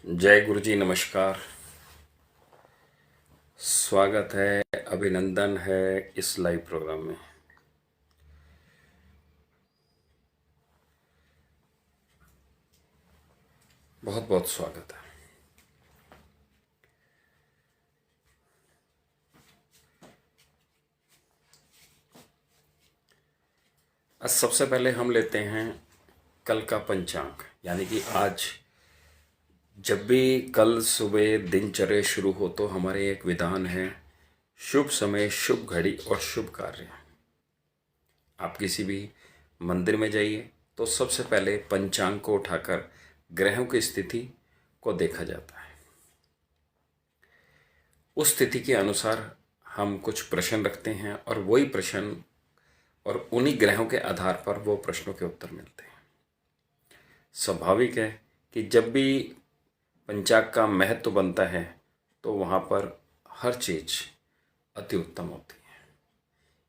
जय गुरु जी, नमस्कार। स्वागत है, अभिनंदन है इस लाइव प्रोग्राम में। बहुत बहुत स्वागत है। आज सबसे पहले हम लेते हैं कल का पंचांग, यानी कि आज जब भी कल सुबह दिनचर्या शुरू हो तो हमारे एक विधान है, शुभ समय, शुभ घड़ी और शुभ कार्य। आप किसी भी मंदिर में जाइए तो सबसे पहले पंचांग को उठाकर ग्रहों की स्थिति को देखा जाता है। उस स्थिति के अनुसार हम कुछ प्रश्न रखते हैं और वही प्रश्न और उन्हीं ग्रहों के आधार पर वो प्रश्नों के उत्तर मिलते हैं। स्वाभाविक है कि जब भी पंचांग का महत्व बनता है तो वहाँ पर हर चीज़ अति उत्तम होती है,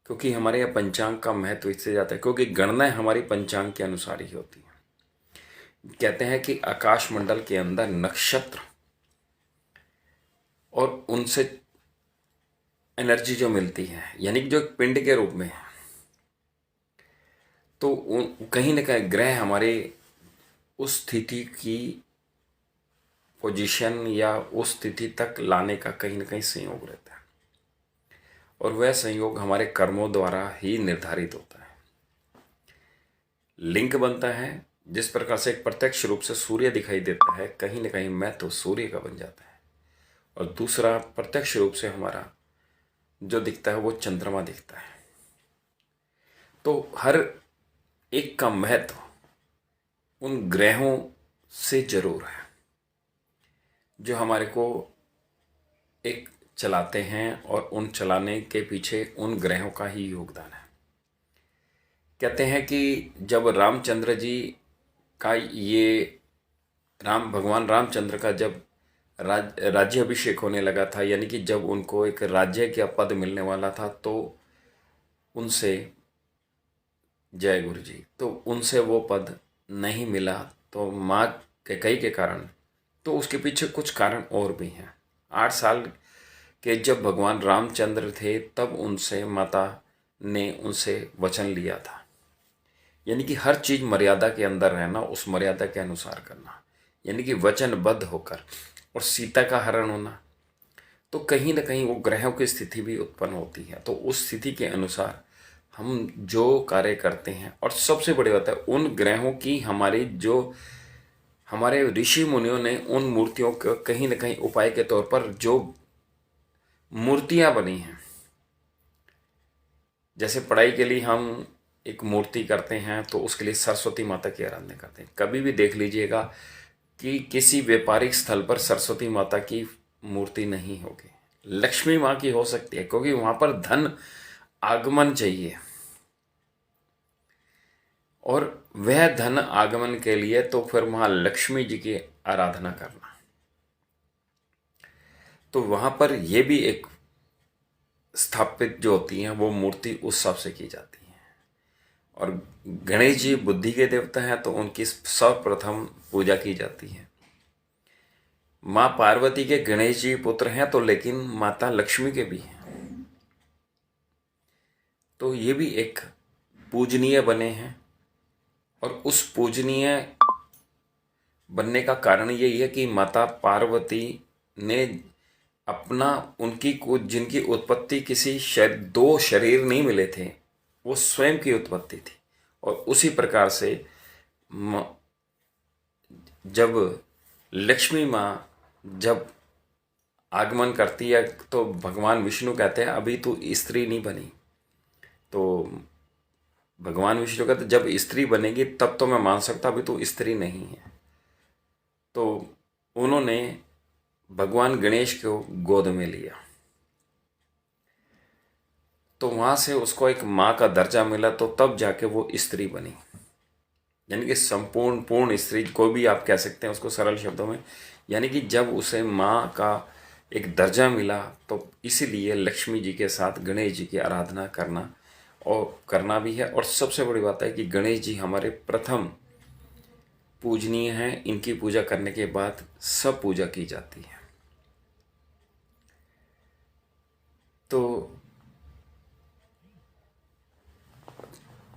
क्योंकि हमारे यहाँ पंचांग का महत्व इससे जाता है क्योंकि गणनाएं हमारी पंचांग के अनुसार ही होती हैं। कहते हैं कि आकाश मंडल के अंदर नक्षत्र और उनसे एनर्जी जो मिलती है, यानी कि जो एक पिंड के रूप में है, तो कहीं ना कहीं ग्रह हमारे उस स्थिति की पोजीशन या उस स्थिति तक लाने का कहीं ना कहीं संयोग रहता है, और वह संयोग हमारे कर्मों द्वारा ही निर्धारित होता है। लिंक बनता है जिस प्रकार से एक प्रत्यक्ष रूप से सूर्य दिखाई देता है, कहीं ना कहीं मैं तो सूर्य का बन जाता है, और दूसरा प्रत्यक्ष रूप से हमारा जो दिखता है वो चंद्रमा दिखता है। तो हर एक का महत्व उन ग्रहों से जरूर है जो हमारे को एक चलाते हैं, और उन चलाने के पीछे उन ग्रहों का ही योगदान है। कहते हैं कि जब रामचंद्र जी का भगवान रामचंद्र का जब राज्याभिषेक होने लगा था, यानी कि जब उनको एक राज्य का पद मिलने वाला था, तो उनसे जय गुरु जी, तो उनसे वो पद नहीं मिला, तो माँ कैकेयी के कारण, तो उसके पीछे कुछ कारण और भी हैं। 8 साल के जब भगवान रामचंद्र थे तब उनसे माता ने उनसे वचन लिया था, यानी कि हर चीज़ मर्यादा के अंदर रहना, उस मर्यादा के अनुसार करना, यानी कि वचनबद्ध होकर, और सीता का हरण होना, तो कहीं ना कहीं वो ग्रहों की स्थिति भी उत्पन्न होती है। तो उस स्थिति के अनुसार हम जो कार्य करते हैं, और सबसे बड़ी बात है उन ग्रहों की हमारे ऋषि मुनियों ने उन मूर्तियों को कहीं ना कहीं उपाय के तौर पर जो मूर्तियां बनी हैं, जैसे पढ़ाई के लिए हम एक मूर्ति करते हैं तो उसके लिए सरस्वती माता की आराधना करते हैं। कभी भी देख लीजिएगा कि किसी व्यापारिक स्थल पर सरस्वती माता की मूर्ति नहीं होगी, लक्ष्मी माँ की हो सकती है, क्योंकि वहां पर धन आगमन चाहिए, और वह धन आगमन के लिए तो फिर वहां लक्ष्मी जी की आराधना करना। तो वहां पर यह भी एक स्थापित जो होती हैं वो मूर्ति उस हिसाब से की जाती है। और गणेश जी बुद्धि के देवता हैं, तो उनकी सर्वप्रथम पूजा की जाती है। माँ पार्वती के गणेश जी पुत्र हैं, तो लेकिन माता लक्ष्मी के भी हैं, तो ये भी एक पूजनीय बने हैं। और उस पूजनीय बनने का कारण यही है कि माता पार्वती ने अपना उनकी को जिनकी उत्पत्ति किसी दो शरीर नहीं मिले थे, वो स्वयं की उत्पत्ति थी। और उसी प्रकार से जब लक्ष्मी माँ जब आगमन करती है तो भगवान विष्णु कहते हैं अभी तू स्त्री नहीं बनी, तो भगवान विष्णु कहते जब स्त्री बनेगी तब तो मैं मान सकता, अभी तो स्त्री नहीं है। तो उन्होंने भगवान गणेश को गोद में लिया, तो वहां से उसको एक माँ का दर्जा मिला, तो तब जाके वो स्त्री बनी, यानी कि संपूर्ण पूर्ण स्त्री, कोई भी आप कह सकते हैं उसको सरल शब्दों में। यानी कि जब उसे माँ का एक दर्जा मिला, तो इसीलिए लक्ष्मी जी के साथ गणेश जी की आराधना करना और करना भी है। और सबसे बड़ी बात है कि गणेश जी हमारे प्रथम पूजनीय हैं। इनकी पूजा करने के बाद सब पूजा की जाती है। तो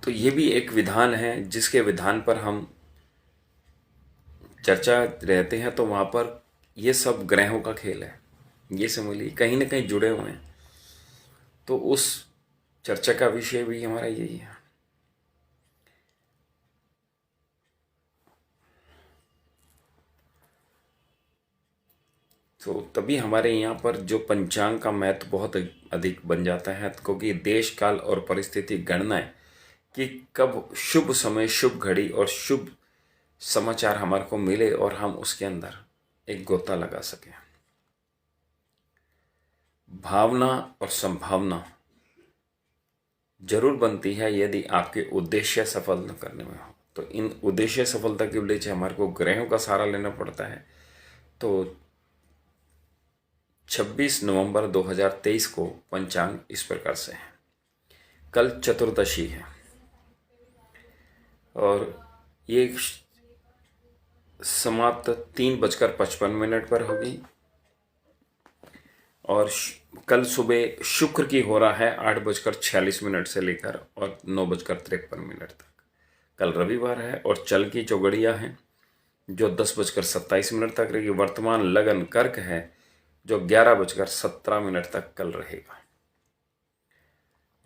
ये भी एक विधान है जिसके विधान पर हम चर्चा रहते हैं। तो वहाँ पर ये सब ग्रहों का खेल है, ये समझ लीजिए कहीं ना कहीं जुड़े हुए हैं। तो उस चर्चा का विषय भी हमारा यही है। तो तभी हमारे यहाँ पर जो पंचांग का महत्व बहुत अधिक बन जाता है, क्योंकि देश काल और परिस्थिति गणनाएं कि कब शुभ समय, शुभ घड़ी और शुभ समाचार हमारे को मिले और हम उसके अंदर एक गोता लगा सकें। भावना और संभावना जरूर बनती है यदि आपके उद्देश्य सफल करने में हो। तो इन उद्देश्य सफलता के लिए हमारे को ग्रहों का सहारा लेना पड़ता है। तो 26 नवंबर 2023 को पंचांग इस प्रकार से है। कल चतुर्दशी है और ये समाप्त 3:55 पर होगी। और कल सुबह शुक्र की हो रहा है 8:46 से लेकर और 9:53 तक। कल रविवार है और चल की चौगड़िया है जो 10:27 तक रहेगी। वर्तमान लगन कर्क है जो 11:17 तक कल रहेगा।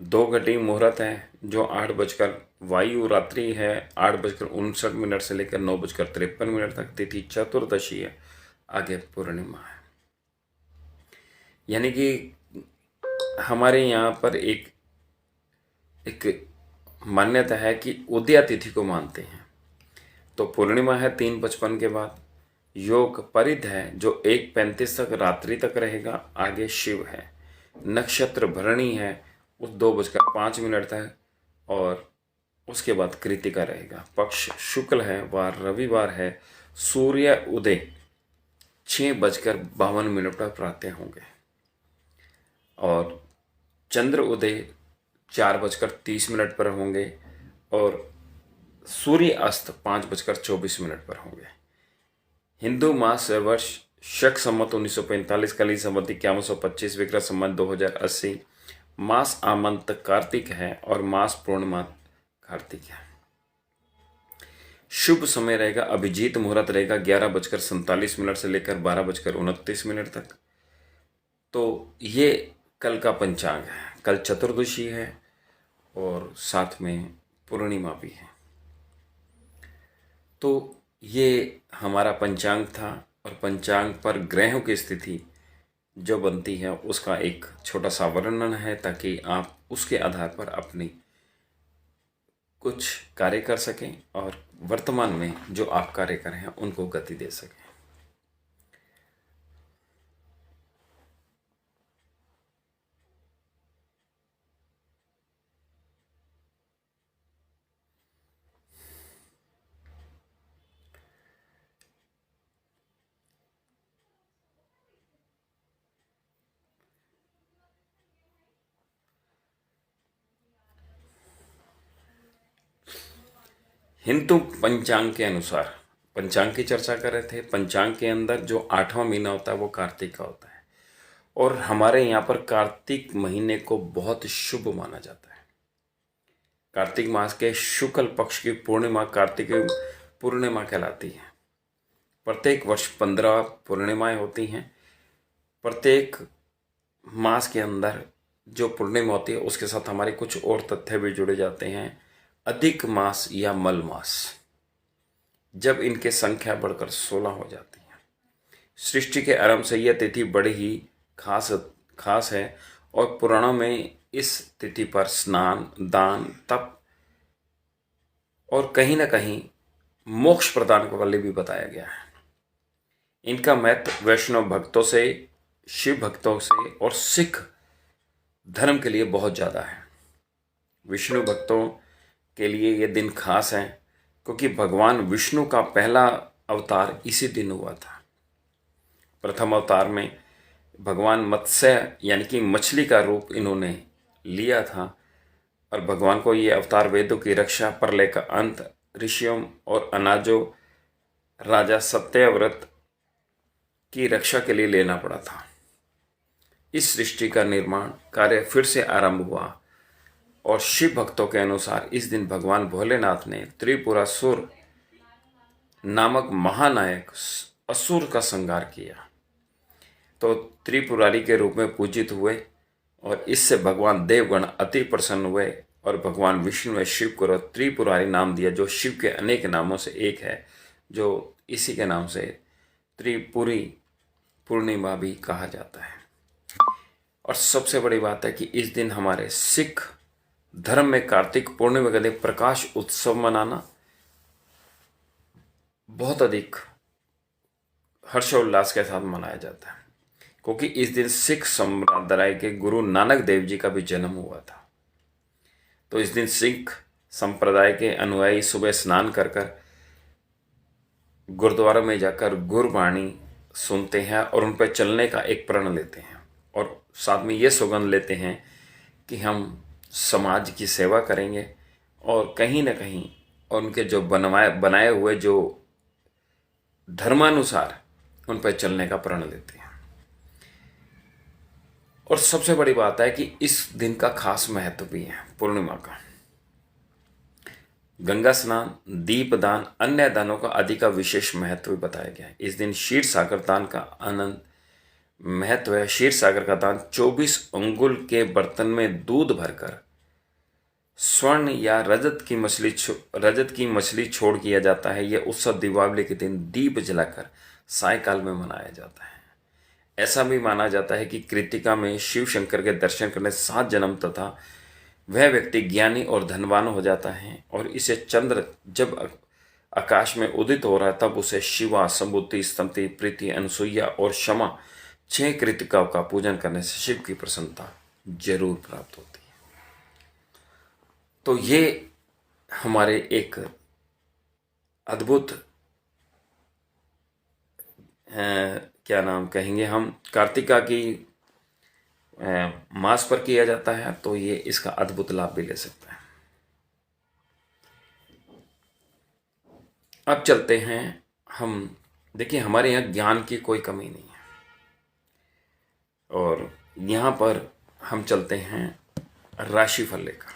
2 घटी मुहूर्त है जो 8 वायु रात्रि है 8:59 से लेकर 9:53 तक। तिथि चतुर्दशी है, आगे पूर्णिमा है। यानी कि हमारे यहाँ पर एक मान्यता है कि उदया तिथि को मानते हैं। तो पूर्णिमा है 3:55 के बाद। योग परिध है जो 1:35 तक रात्रि तक रहेगा, आगे शिव है। नक्षत्र भरणी है उस 2:05 तक और उसके बाद कृतिका रहेगा। पक्ष शुक्ल है, वार रविवार है। सूर्य उदय 6:52 पर प्रातः होंगे और चंद्र उदय 4:30 पर होंगे और सूर्य अस्त 5:24 पर होंगे। हिंदू मास वर्ष शक संवत 1945, कली संवत 5125, विक्रम संवत 2080। मास आमंत कार्तिक है और मास पूर्णिमा कार्तिक है। शुभ समय रहेगा, अभिजीत मुहूर्त रहेगा 11:47 से लेकर 12:29 तक। तो ये कल का पंचांग है। कल चतुर्दशी है और साथ में पूर्णिमा भी है। तो ये हमारा पंचांग था और पंचांग पर ग्रहों की स्थिति जो बनती है उसका एक छोटा सा वर्णन है, ताकि आप उसके आधार पर अपनी कुछ कार्य कर सकें और वर्तमान में जो आप कार्य कर रहे हैं उनको गति दे सकें। हिंदू पंचांग के अनुसार पंचांग की चर्चा कर रहे थे। पंचांग के अंदर जो 8वां महीना होता है वो कार्तिक का होता है और हमारे यहाँ पर कार्तिक महीने को बहुत शुभ माना जाता है। कार्तिक मास के शुक्ल पक्ष की पूर्णिमा कार्तिक पूर्णिमा कहलाती है। प्रत्येक वर्ष 15 पूर्णिमाएं होती हैं। प्रत्येक मास के अंदर जो पूर्णिमा होती है उसके साथ हमारे कुछ और तथ्य भी जुड़े जाते हैं। अधिक मास या मल मास, जब इनके संख्या बढ़कर 16 हो जाती है। सृष्टि के आरंभ से यह तिथि बड़ी ही खास है और पुराणों में इस तिथि पर स्नान, दान, तप और कहीं ना कहीं मोक्ष प्रदान वाले भी बताया गया है। इनका महत्व वैष्णव भक्तों से, शिव भक्तों से और सिख धर्म के लिए बहुत ज़्यादा है। विष्णु भक्तों के लिए ये दिन खास है क्योंकि भगवान विष्णु का पहला अवतार इसी दिन हुआ था। प्रथम अवतार में भगवान मत्स्य यानी कि मछली का रूप इन्होंने लिया था और भगवान को ये अवतार वेदों की रक्षा, प्रलय का अंत, ऋषियों और अनाजों राजा सत्यव्रत की रक्षा के लिए लेना पड़ा था। इस सृष्टि का निर्माण कार्य फिर से आरंभ हुआ और शिव भक्तों के अनुसार इस दिन भगवान भोलेनाथ ने त्रिपुरासुर नामक महानायक असुर का संहार किया। तो त्रिपुरारी के रूप में पूजित हुए और इससे भगवान देवगण अति प्रसन्न हुए और भगवान विष्णु ने शिव को त्रिपुरारी नाम दिया, जो शिव के अनेक नामों से एक है, जो इसी के नाम से त्रिपुरी पूर्णिमा भी कहा जाता है। और सबसे बड़ी बात है कि इस दिन हमारे सिख धर्म में कार्तिक पूर्णिमा के दिन प्रकाश उत्सव मनाना बहुत अधिक हर्षोल्लास के साथ मनाया जाता है, क्योंकि इस दिन सिख संप्रदाय के गुरु नानक देव जी का भी जन्म हुआ था। तो इस दिन सिख संप्रदाय के अनुयायी सुबह स्नान कर कर गुरुद्वारा में जाकर गुरबाणी सुनते हैं और उन पर चलने का एक प्रण लेते हैं और साथ में ये सौगंध लेते हैं कि हम समाज की सेवा करेंगे और कहीं ना कहीं उनके जो बनाए हुए जो धर्मानुसार उन पर चलने का प्रण लेते हैं। और सबसे बड़ी बात है कि इस दिन का खास महत्व भी है। पूर्णिमा का गंगा स्नान, दीपदान, अन्य दानों का आदि का विशेष महत्व भी बताया गया है। इस दिन क्षीर सागर दान का आनंद महत्व है। क्षीर सागर का दान 24 अंगुल के बर्तन में दूध भरकर स्वर्ण या रजत की मछली छोड़ किया जाता है। यह उत्सव दीपावली के दिन दीप जलाकर सायंकाल में मनाया जाता है। ऐसा भी माना जाता है कि कृतिका में शिव शंकर के दर्शन करने 7 जन्म तथा वह व्यक्ति ज्ञानी और धनवान हो जाता है और इसे चंद्र जब आकाश में उदित हो रहा है तब उसे शिवा, संबुद्धि, स्तंति, प्रीति, अनुसुईया और क्षमा 6 कृतिकाओं का पूजन करने से शिव की प्रसन्नता जरूर प्राप्त होती है। तो ये हमारे एक अद्भुत क्या नाम कहेंगे हम, कार्तिका की मास पर किया जाता है, तो ये इसका अद्भुत लाभ भी ले सकता है। अब चलते हैं हम, देखिए हमारे यहाँ ज्ञान की कोई कमी नहीं है और यहाँ पर हम चलते हैं राशिफल लेकर।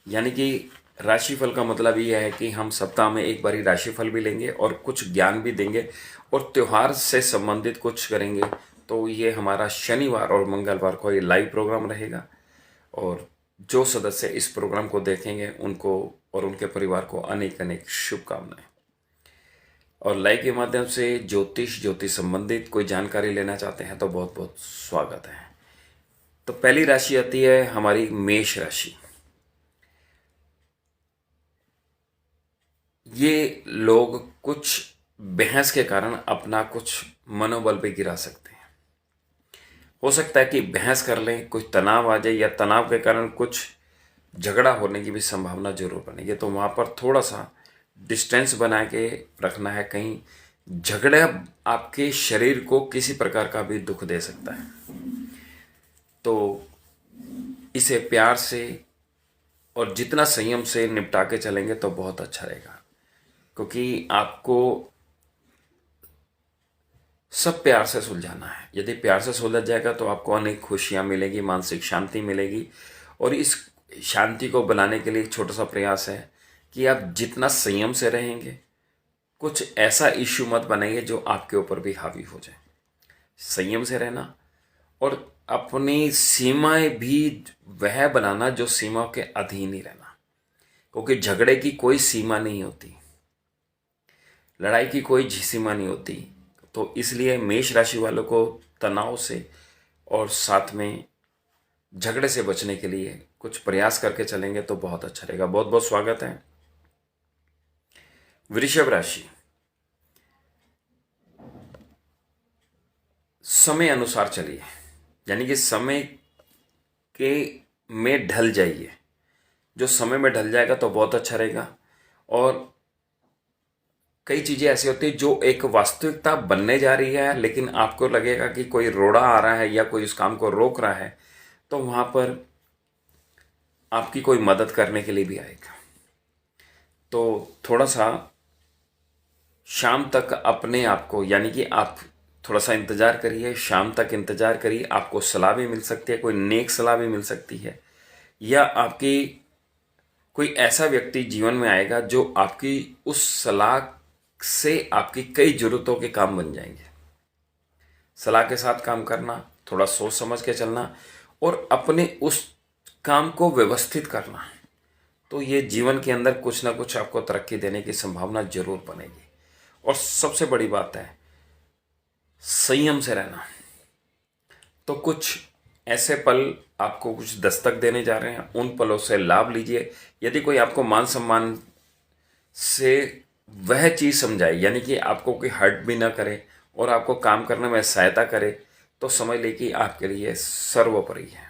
यानी कि राशिफल का मतलब ये है कि हम सप्ताह में एक बारी राशिफल भी लेंगे और कुछ ज्ञान भी देंगे और त्यौहार से संबंधित कुछ करेंगे। तो ये हमारा शनिवार और मंगलवार को ये लाइव प्रोग्राम रहेगा और जो सदस्य इस प्रोग्राम को देखेंगे उनको और उनके परिवार को अनेक अनेक शुभकामनाएं। और लाइव के माध्यम से ज्योतिष संबंधित कोई जानकारी लेना चाहते हैं तो बहुत बहुत स्वागत है। तो पहली राशि आती है हमारी मेष राशि। ये लोग कुछ बहस के कारण अपना कुछ मनोबल पे गिरा सकते हैं। हो सकता है कि बहस कर लें, कुछ तनाव आ जाए या तनाव के कारण कुछ झगड़ा होने की भी संभावना जरूर बनेगी। तो वहाँ पर थोड़ा सा डिस्टेंस बना के रखना है। कहीं झगड़ा आपके शरीर को किसी प्रकार का भी दुख दे सकता है, तो इसे प्यार से और जितना संयम से निपटा के चलेंगे तो बहुत अच्छा रहेगा, क्योंकि आपको सब प्यार से सुलझाना है। यदि प्यार से सुलझ जाएगा तो आपको अनेक खुशियां मिलेगी, मानसिक शांति मिलेगी। और इस शांति को बनाने के लिए एक छोटा सा प्रयास है कि आप जितना संयम से रहेंगे, कुछ ऐसा इश्यू मत बनाइए जो आपके ऊपर भी हावी हो जाए। संयम से रहना और अपनी सीमाएं भी वह बनाना जो सीमाओं के अधीन ही रहना, क्योंकि झगड़े की कोई सीमा नहीं होती, लड़ाई की कोई सीमा नहीं होती। तो इसलिए मेष राशि वालों को तनाव से और साथ में झगड़े से बचने के लिए कुछ प्रयास करके चलेंगे तो बहुत अच्छा रहेगा। बहुत बहुत स्वागत है। वृषभ राशि, समय अनुसार चलिए, यानी कि समय के में ढल जाइए। जो समय में ढल जाएगा तो बहुत अच्छा रहेगा। और कई चीजें ऐसी होती है जो एक वास्तविकता बनने जा रही है, लेकिन आपको लगेगा कि कोई रोड़ा आ रहा है या कोई उस काम को रोक रहा है, तो वहां पर आपकी कोई मदद करने के लिए भी आएगा। तो थोड़ा सा शाम तक अपने आप को, यानी कि आप थोड़ा सा इंतज़ार करिए, शाम तक इंतज़ार करिए, आपको सलाह भी मिल सकती है, कोई नेक सलाह भी मिल सकती है, या आपकी कोई ऐसा व्यक्ति जीवन में आएगा जो आपकी उस सलाह से आपकी कई ज़रूरतों के काम बन जाएंगे। सलाह के साथ काम करना, थोड़ा सोच समझ के चलना और अपने उस काम को व्यवस्थित करना, तो ये जीवन के अंदर कुछ ना कुछ आपको तरक्की देने की संभावना जरूर बनेगी। और सबसे बड़ी बात है संयम से रहना। तो कुछ ऐसे पल आपको कुछ दस्तक देने जा रहे हैं, उन पलों से लाभ लीजिए। यदि कोई आपको मान सम्मान से वह चीज़ समझाए, यानी कि आपको कोई हर्ट भी ना करे और आपको काम करने में सहायता करे, तो समझ ले कि आपके लिए सर्वोपरि है।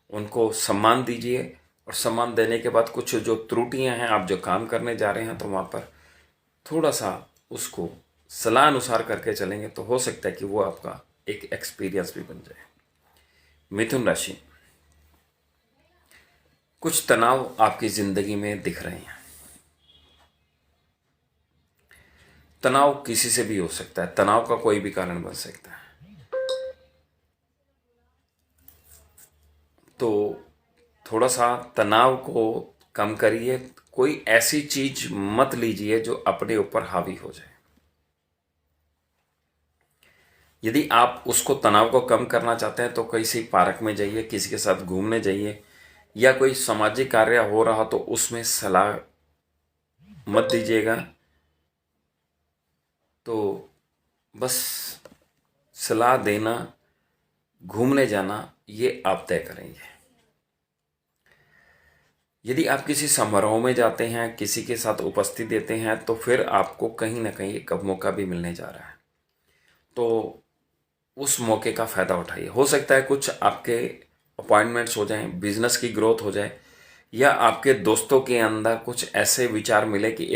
उनको सम्मान दीजिए और सम्मान देने के बाद कुछ जो त्रुटियां हैं, आप जो काम करने जा रहे हैं, तो वहाँ पर थोड़ा सा उसको सलाह अनुसार करके चलेंगे तो हो सकता है कि वो आपका एक एक्सपीरियंस भी बन जाए। मिथुन राशि, कुछ तनाव आपकी ज़िंदगी में दिख रहे हैं। तनाव किसी से भी हो सकता है, तनाव का कोई भी कारण बन सकता है। तो थोड़ा सा तनाव को कम करिए। कोई ऐसी चीज मत लीजिए जो अपने ऊपर हावी हो जाए। यदि आप उसको तनाव को कम करना चाहते हैं तो किसी पार्क में जाइए, किसी के साथ घूमने जाइए, या कोई सामाजिक कार्य हो रहा तो उसमें सलाह मत दीजिएगा। तो बस सलाह देना, घूमने जाना, ये आप तय करेंगे। यदि आप किसी समारोह में जाते हैं, किसी के साथ उपस्थित देते हैं, तो फिर आपको कहीं ना कहीं एक मौका भी मिलने जा रहा है। तो उस मौके का फ़ायदा उठाइए। हो सकता है कुछ आपके अपॉइंटमेंट्स हो जाएं, बिजनेस की ग्रोथ हो जाए, या आपके दोस्तों के अंदर कुछ ऐसे विचार मिले कि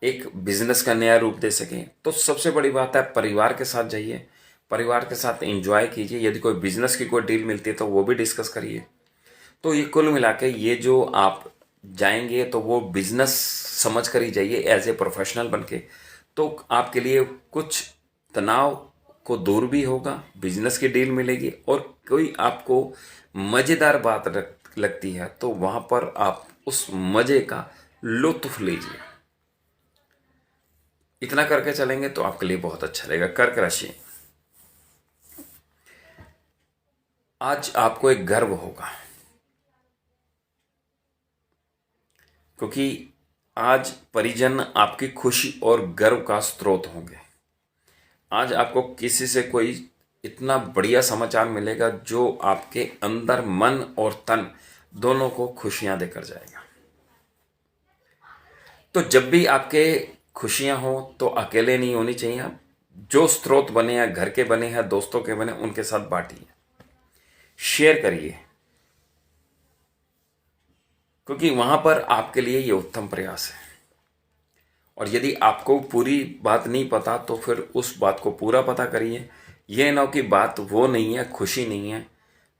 एक बिजनेस का नया रूप दे सकें। तो सबसे बड़ी बात है, परिवार के साथ जाइए, परिवार के साथ एंजॉय कीजिए। यदि कोई बिजनेस की कोई डील मिलती है तो वो भी डिस्कस करिए। तो ये कुल मिला के ये जो आप जाएंगे तो वो बिजनेस समझ कर ही जाइए, एज ए प्रोफेशनल बन के। तो आपके लिए कुछ तनाव को दूर भी होगा, बिजनेस की डील मिलेगी, और कोई आपको मज़ेदार बात लगती है तो वहाँ पर आप उस मज़े का लुत्फ लीजिए। इतना करके चलेंगे तो आपके लिए बहुत अच्छा रहेगा। कर्क राशि, आज आपको एक गर्व होगा, क्योंकि आज परिजन आपकी खुशी और गर्व का स्रोत होंगे। आज आपको किसी से कोई इतना बढ़िया समाचार मिलेगा जो आपके अंदर मन और तन दोनों को खुशियां देकर जाएगा। तो जब भी आपके खुशियां हो तो अकेले नहीं होनी चाहिए। जो स्रोत बने हैं, घर के बने हैं, दोस्तों के बने, उनके साथ बांटिए, शेयर करिए, क्योंकि वहां पर आपके लिए ये उत्तम प्रयास है। और यदि आपको पूरी बात नहीं पता तो फिर उस बात को पूरा पता करिए। ये ना हो कि बात वो नहीं है, खुशी नहीं है,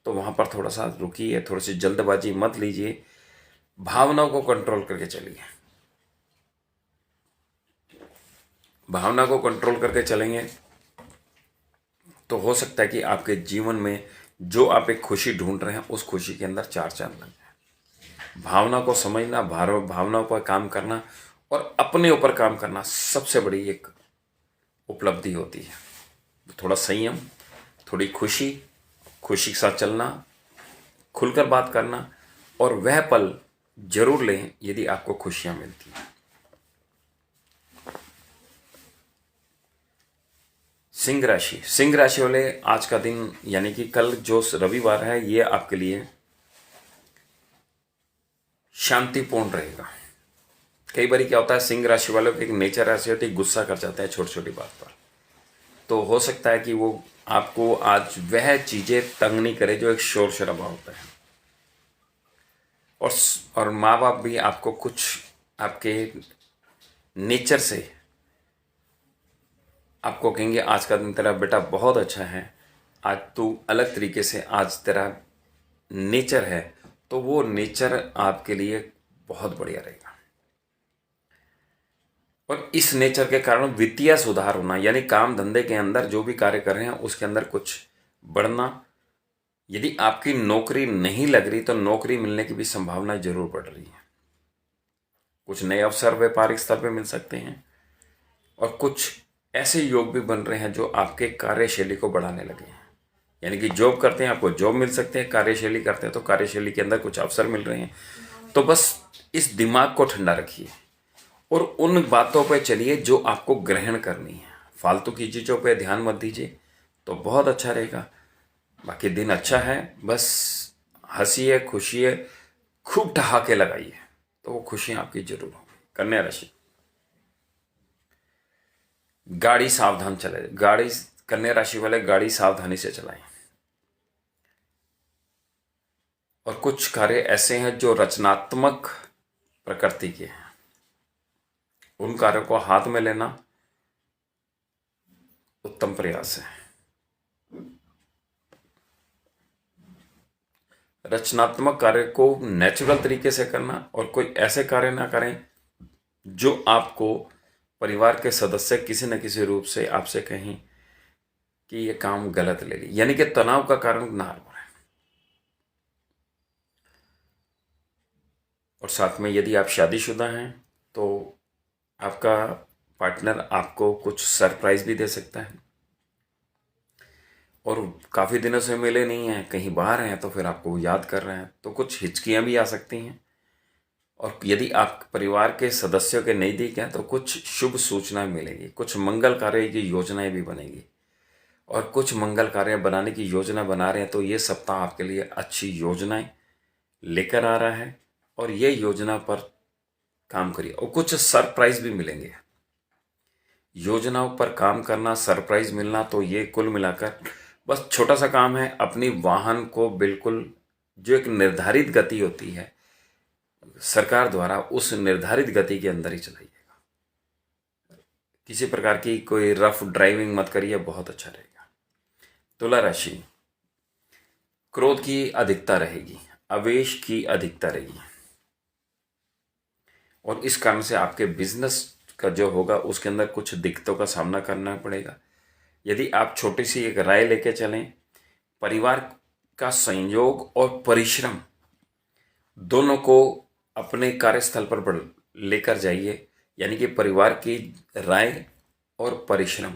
तो वहाँ पर थोड़ा सा रुकिए, थोड़ी सी जल्दबाजी मत लीजिए, भावनाओं को कंट्रोल करके चलिए। भावना को कंट्रोल करके चलेंगे तो हो सकता है कि आपके जीवन में जो आप एक खुशी ढूंढ रहे हैं उस खुशी के अंदर चार चांद लग जाए। भावना को समझना, भावनाओं पर काम करना और अपने ऊपर काम करना सबसे बड़ी एक उपलब्धि होती है। थोड़ा संयम, थोड़ी खुशी, खुशी के साथ चलना, खुलकर बात करना, और वह पल जरूर लें यदि आपको खुशियां मिलती हैं। सिंह राशि, सिंह राशि वाले, आज का दिन यानी कि कल जो रविवार है ये आपके लिए शांतिपूर्ण रहेगा। कई बार क्या होता है, सिंह राशि वालों की एक नेचर ऐसी होती है, गुस्सा कर जाते हैं छोटी छोटी बात पर। तो हो सकता है कि वो आपको आज वह चीजें तंग नहीं करे जो एक शोर शराबा होता है। और माँ बाप भी आपको कुछ आपके नेचर से आपको कहेंगे आज का दिन तेरा बेटा बहुत अच्छा है, आज तू अलग तरीके से, आज तेरा नेचर है। तो वो नेचर आपके लिए बहुत बढ़िया रहेगा। और इस नेचर के कारण वित्तीय सुधार होना, यानी काम धंधे के अंदर जो भी कार्य कर रहे हैं उसके अंदर कुछ बढ़ना। यदि आपकी नौकरी नहीं लग रही तो नौकरी मिलने की भी संभावना जरूर बढ़ रही है। कुछ नए अवसर व्यापारिक स्तर पे मिल सकते हैं और कुछ ऐसे योग भी बन रहे हैं जो आपके कार्यशैली को बढ़ाने लगे हैं। यानी कि जॉब करते हैं आपको जॉब मिल सकते हैं, कार्यशैली करते हैं तो कार्यशैली के अंदर कुछ अवसर मिल रहे हैं। तो बस इस दिमाग को ठंडा रखिए और उन बातों पे चलिए जो आपको ग्रहण करनी है। फालतू की चीज़ों पे ध्यान मत दीजिए तो बहुत अच्छा रहेगा। बाकी दिन अच्छा है, बस हंसिए खुशिए, खूब ठहाके लगाइए तो वो खुशियां आपकी जरूर होंगी। कन्या राशि, गाड़ी सावधान चले, गाड़ी कन्या राशि वाले गाड़ी सावधानी से चलाएं। और कुछ कार्य ऐसे हैं जो रचनात्मक प्रकृति के हैं, उन कार्यों को हाथ में लेना उत्तम प्रयास है। रचनात्मक कार्य को नेचुरल तरीके से करना और कोई ऐसे कार्य ना करें जो आपको परिवार के सदस्य किसी न किसी रूप से आपसे कहें कि ये काम गलत ले ली, यानी कि तनाव का कारण ना हो। और साथ में यदि आप शादीशुदा हैं तो आपका पार्टनर आपको कुछ सरप्राइज भी दे सकता है। और काफ़ी दिनों से मिले नहीं हैं, कहीं बाहर हैं तो फिर आपको याद कर रहे हैं तो कुछ हिचकियां भी आ सकती हैं। और यदि आप परिवार के सदस्यों के नज़दीक हैं तो कुछ शुभ सूचनाएं मिलेंगी, कुछ मंगल कार्य की योजनाएं भी बनेंगी। और कुछ मंगल कार्य बनाने की योजना बना रहे हैं तो ये सप्ताह आपके लिए अच्छी योजनाएं लेकर आ रहा है और ये योजना पर काम करिए। और कुछ सरप्राइज भी मिलेंगे। योजनाओं पर काम करना, सरप्राइज मिलना, तो ये कुल मिलाकर बस छोटा सा काम है। अपनी वाहन को बिल्कुल जो एक निर्धारित गति होती है सरकार द्वारा, उस निर्धारित गति के अंदर ही चलाइएगा। किसी प्रकार की कोई रफ ड्राइविंग मत करिए, बहुत अच्छा रहेगा। तुला राशि, क्रोध की अधिकता रहेगी, आवेश की अधिकता रहेगी और इस कारण से आपके बिजनेस का जो होगा उसके अंदर कुछ दिक्कतों का सामना करना पड़ेगा। यदि आप छोटी सी एक राय लेके चलें, परिवार का संयोग और परिश्रम दोनों को अपने कार्यस्थल पर लेकर जाइए। यानी कि परिवार की राय और परिश्रम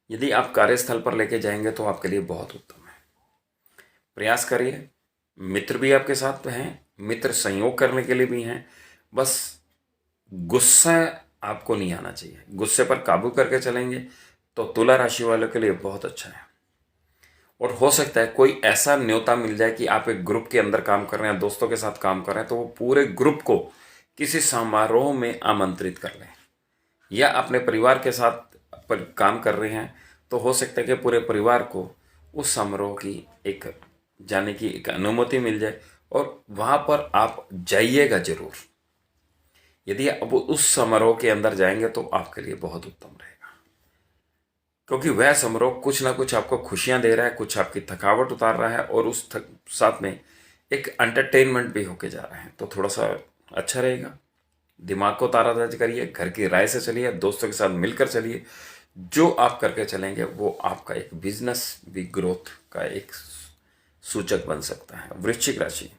यदि आप कार्यस्थल पर लेके जाएंगे तो आपके लिए बहुत उत्तम है। प्रयास करिए। मित्र भी आपके साथ हैं, मित्र संयोग करने के लिए भी हैं। बस गुस्सा आपको नहीं आना चाहिए, गुस्से पर काबू करके चलेंगे तो तुला राशि वालों के लिए बहुत अच्छा है। और हो सकता है कोई ऐसा न्योता मिल जाए कि आप एक ग्रुप के अंदर काम कर रहे हैं, दोस्तों के साथ काम कर रहे हैं, तो वो पूरे ग्रुप को किसी समारोह में आमंत्रित कर लें। या अपने परिवार के साथ काम कर रहे हैं तो हो सकता है कि पूरे परिवार को उस समारोह की एक जाने की एक अनुमति मिल जाए और वहाँ पर आप जाइएगा जरूर। यदि आप उस समारोह के अंदर जाएंगे तो आपके लिए बहुत उत्तम रहेगा, क्योंकि वह समारोह कुछ ना कुछ आपको खुशियां दे रहा है, कुछ आपकी थकावट उतार रहा है और उस साथ में एक एंटरटेनमेंट भी होके जा रहा है, तो थोड़ा सा अच्छा रहेगा। दिमाग को ताज़ा करिए, घर की राय से चलिए, दोस्तों के साथ मिलकर चलिए। जो आप करके चलेंगे वो आपका एक बिजनेस भी ग्रोथ का एक सूचक बन सकता है। वृश्चिक राशि,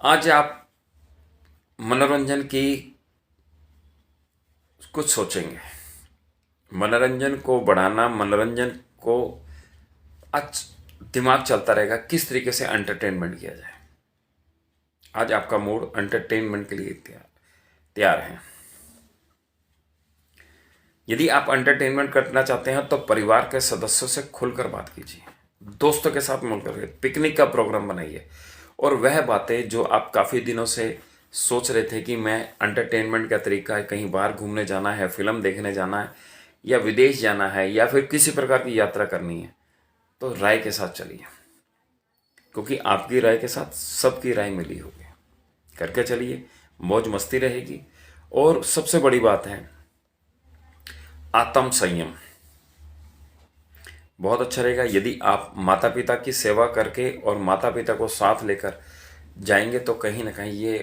आज आप मनोरंजन की कुछ सोचेंगे, मनोरंजन को बढ़ाना, मनोरंजन को आज दिमाग चलता रहेगा किस तरीके से एंटरटेनमेंट किया जाए। आज आपका मूड एंटरटेनमेंट के लिए तैयार है। यदि आप एंटरटेनमेंट करना चाहते हैं तो परिवार के सदस्यों से खुलकर बात कीजिए, दोस्तों के साथ मिलकर पिकनिक का प्रोग्राम बनाइए और वह बातें जो आप काफ़ी दिनों से सोच रहे थे कि मैं एंटरटेनमेंट का तरीका है, कहीं बाहर घूमने जाना है, फिल्म देखने जाना है या विदेश जाना है या फिर किसी प्रकार की यात्रा करनी है, तो राय के साथ चलिए, क्योंकि आपकी राय के साथ सबकी राय मिली होगी। करके चलिए, मौज मस्ती रहेगी। और सबसे बड़ी बात है आत्म संयम, बहुत अच्छा रहेगा। यदि आप माता पिता की सेवा करके और माता पिता को साथ लेकर जाएंगे तो कहीं ना कहीं ये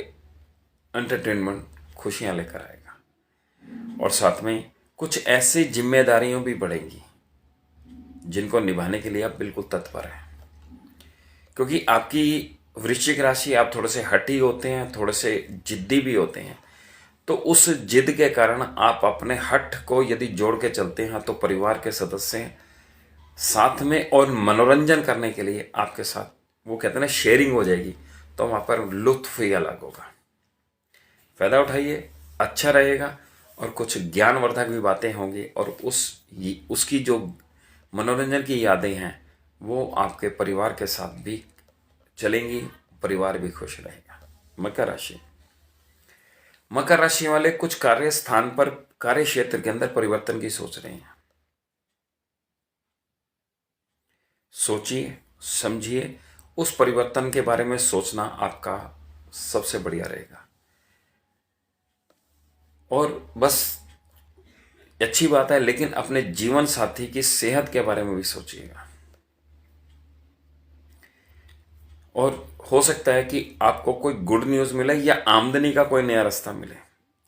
एंटरटेनमेंट खुशियां लेकर आएगा। और साथ में कुछ ऐसी जिम्मेदारियां भी बढ़ेंगी जिनको निभाने के लिए आप बिल्कुल तत्पर हैं, क्योंकि आपकी वृश्चिक राशि, आप थोड़े से हठी होते हैं, थोड़े से जिद्दी भी होते हैं। तो उस जिद के कारण आप अपने हठ को यदि जोड़ के चलते हैं तो परिवार के सदस्य साथ में और मनोरंजन करने के लिए आपके साथ, वो कहते हैं ना, शेयरिंग हो जाएगी, तो वहाँ पर लुत्फ ही अलग होगा। फ़ायदा उठाइए, अच्छा रहेगा। और कुछ ज्ञानवर्धक भी बातें होंगी और उसकी जो मनोरंजन की यादें हैं वो आपके परिवार के साथ भी चलेंगी, परिवार भी खुश रहेगा। मकर राशि, मकर राशि वाले कुछ कार्य स्थान पर, कार्य क्षेत्र के अंदर परिवर्तन की सोच रहे हैं। सोचिए, समझिए, उस परिवर्तन के बारे में सोचना आपका सबसे बढ़िया रहेगा। और बस अच्छी बात है, लेकिन अपने जीवन साथी की सेहत के बारे में भी सोचिएगा। और हो सकता है कि आपको कोई गुड न्यूज़ मिले या आमदनी का कोई नया रास्ता मिले,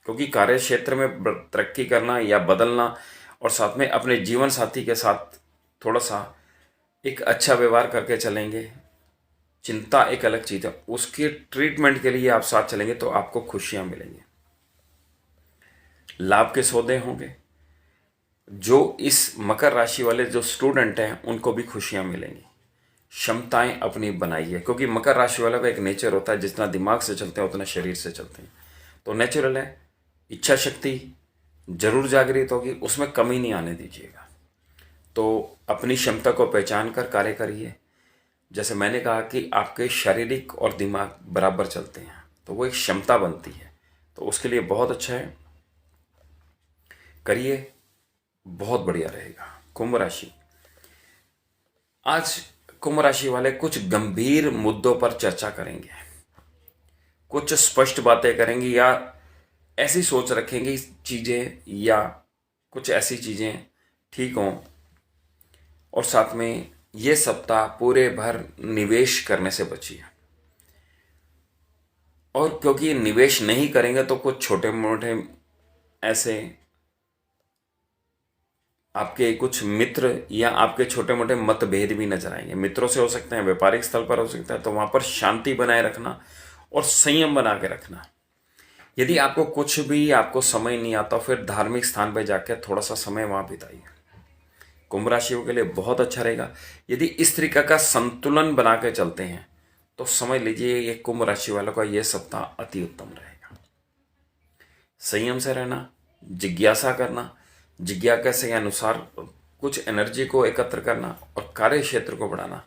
क्योंकि कार्य क्षेत्र में तरक्की करना या बदलना और साथ में अपने जीवन साथी के साथ थोड़ा सा एक अच्छा व्यवहार करके चलेंगे। चिंता एक अलग चीज़ है, उसके ट्रीटमेंट के लिए आप साथ चलेंगे तो आपको खुशियां मिलेंगी, लाभ के सौदे होंगे। जो इस मकर राशि वाले जो स्टूडेंट हैं उनको भी खुशियां मिलेंगी। क्षमताएं अपनी बनाइए, क्योंकि मकर राशि वाला का एक नेचर होता है, जितना दिमाग से चलते हैं उतना शरीर से चलते हैं, तो नेचुरल है। इच्छा शक्ति जरूर जागृत होगी, उसमें कमी नहीं आने दीजिएगा। तो अपनी क्षमता को पहचान कर कार्य करिए। जैसे मैंने कहा कि आपके शारीरिक और दिमाग बराबर चलते हैं, तो वो एक क्षमता बनती है, तो उसके लिए बहुत अच्छा है, करिए, बहुत बढ़िया रहेगा। कुंभ राशि, आज कुंभ राशि वाले कुछ गंभीर मुद्दों पर चर्चा करेंगे, कुछ स्पष्ट बातें करेंगे, या ऐसी सोच रखेंगे चीजें, या कुछ ऐसी चीजें ठीक हों। और साथ में ये सप्ताह पूरे भर निवेश करने से बचिए, और क्योंकि निवेश नहीं करेंगे तो कुछ छोटे मोटे ऐसे आपके कुछ मित्र या आपके छोटे मोटे मतभेद भी नजर आएंगे। मित्रों से हो सकते हैं, व्यापारिक स्थल पर हो सकता है, तो वहां पर शांति बनाए रखना और संयम बना के रखना। यदि आपको कुछ भी आपको समय नहीं आता, फिर धार्मिक स्थान पर जाकर थोड़ा सा समय वहां बिताइए। कुंभ राशियों के लिए बहुत अच्छा रहेगा। यदि इस तरीका का संतुलन बना के चलते हैं तो समझ लीजिए ये कुंभ राशि वालों का ये सप्ताह अति उत्तम रहेगा। संयम से रहना, जिज्ञासा करना, जिज्ञासा के अनुसार कुछ एनर्जी को एकत्र करना और कार्य क्षेत्र को बढ़ाना,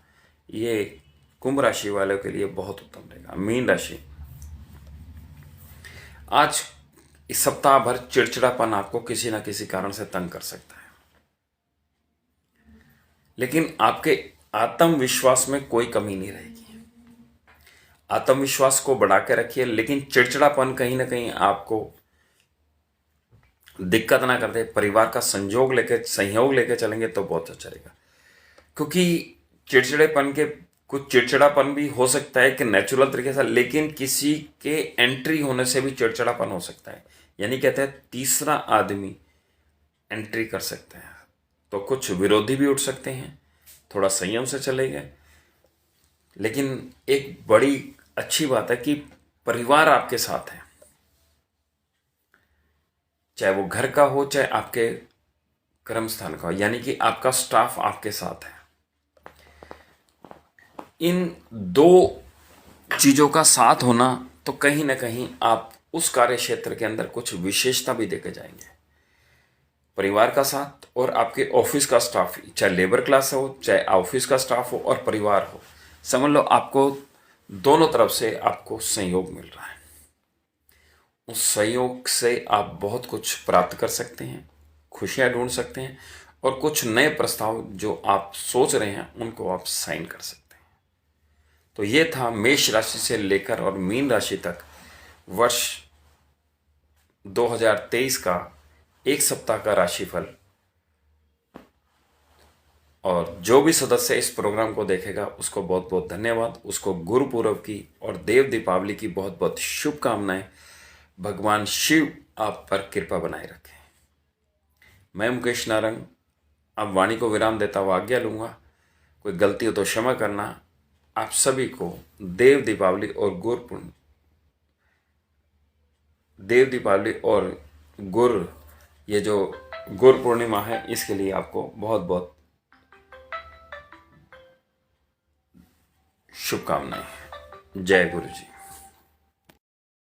ये कुंभ राशि वालों के लिए बहुत उत्तम रहेगा। मीन राशि, आज इस सप्ताह भर चिड़चिड़ापन आपको किसी ना किसी कारण से तंग कर सकता है, लेकिन आपके आत्मविश्वास में कोई कमी नहीं रहेगी। आत्मविश्वास को बढ़ा के रखिए, लेकिन चिड़चिड़ापन कहीं ना कहीं आपको दिक्कत ना कर दे। परिवार का सहयोग लेके चलेंगे तो बहुत अच्छा रहेगा, क्योंकि चिड़चिड़ेपन के कुछ चिड़चिड़ापन भी हो सकता है कि नेचुरल तरीके से, लेकिन किसी के एंट्री होने से भी चिड़चिड़ापन हो सकता है। यानी कहते हैं तीसरा आदमी एंट्री कर सकता है, तो कुछ विरोधी भी उठ सकते हैं। थोड़ा संयम से चलेंगे, लेकिन एक बड़ी अच्छी बात है कि परिवार आपके साथ है, चाहे वो घर का हो चाहे आपके कर्म स्थान का हो, यानी कि आपका स्टाफ आपके साथ है। इन दो चीजों का साथ होना, तो कहीं ना कहीं आप उस कार्य क्षेत्र के अंदर कुछ विशेषता भी देके जाएंगे। परिवार का साथ और आपके ऑफिस का स्टाफ, चाहे लेबर क्लास हो चाहे ऑफिस का स्टाफ हो और परिवार हो, समझ लो आपको दोनों तरफ से आपको सहयोग मिल रहा है। उस सहयोग से आप बहुत कुछ प्राप्त कर सकते हैं, खुशियां ढूंढ सकते हैं, और कुछ नए प्रस्ताव जो आप सोच रहे हैं उनको आप साइन कर सकते हैं। तो ये था मेष राशि से लेकर और मीन राशि तक वर्ष 2023 का एक सप्ताह का राशिफल। और जो भी सदस्य इस प्रोग्राम को देखेगा उसको बहुत बहुत धन्यवाद, उसको गुरु पूर्व की और देव दीपावली की बहुत बहुत शुभकामनाएं। भगवान शिव आप पर कृपा बनाए रखें। मैं मुकेश नारंग अब वाणी को विराम देता हुआ आज्ञा लूंगा। कोई गलती हो तो क्षमा करना। आप सभी को देव दीपावली और गुर ये जो गुरु पूर्णिमा है, इसके लिए आपको बहुत बहुत शुभकामनाएं। जय गुरु जी।